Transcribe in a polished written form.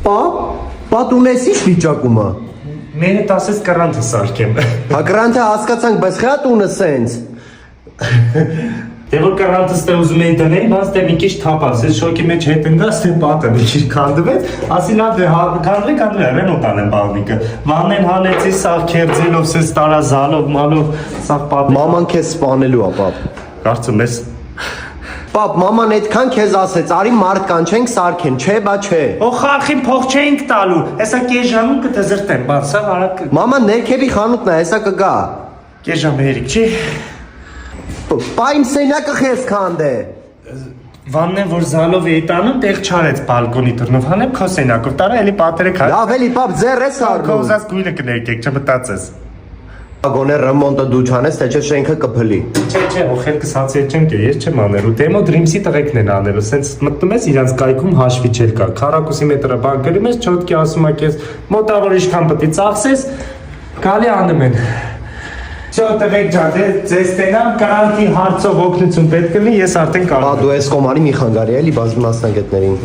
Պատ ունես ինչ վիճակում է։ Մենը տասես կրանտը սարքեմ։ Հա կրանտը հասկացանք, բայց խա տունը սենց։ Դե որ կրանտս դե ուզում էի դնել, բայց դե մի քիչ թափած, ես շոկի մեջ հետ ընկած, դե պատը մի քիչ քանդվեց, ասի լավ դե քանդվի, ռենոտ անեմ բաղնիկը։ Վանեն հանեցի, սաղ քերձելով, սես տարազալով, մալով, սաղ պատը։ Մաման քեզ սպանելու է, պապ։ Կարծում ես։ Պապ, մաման այդքան քեզ ասեց, արի մարդ կանչենք սարքեն, չէ, բա չէ։ Օ խարխին փող չէինք տալու, հեսա կես ժամում կդզրտեմ, բան, սաղ արագ։ Մաման ներքևի խանութն է, հեսա կգա։ Կես ժամ հերիք, չի։ Պա իմ սենակը քեզ քանդե։ Վաննեն որ զալով էի տանում, տեղ չարեց բալկոնի դռնով, հանեմ քո սենակով, տարա էլի պատերը քա։ Լավ էլի, պապ, ձեռ ես Քո առնում։ ուզած գույնը կներկեք, չմտածես։ Գոնե ռեմոնտը դու չանես, թե չէ շենքը կփլի։ Չէ, օխելքս հացի չեմ կե, ես չեմ անելու։ Դեմո Dreams-ի տղեկն են անելու, սենց մտնում ես իրանց կայքում հաշվի չել կա։ 40 մետրը բան գրում ես, չոտքի ասում ա քեզ, մոտավոր ինչքան պետք է ծախսես, գալի անում են։ Չէ, տղեկ ջան, դե ձեզ տենամ կրանտի հարցով օգնություն պետք կլինի, ես արդեն կարող եմ։ Դու ես կոմարի մի խանգարի էլի բազմ մասնագետներին։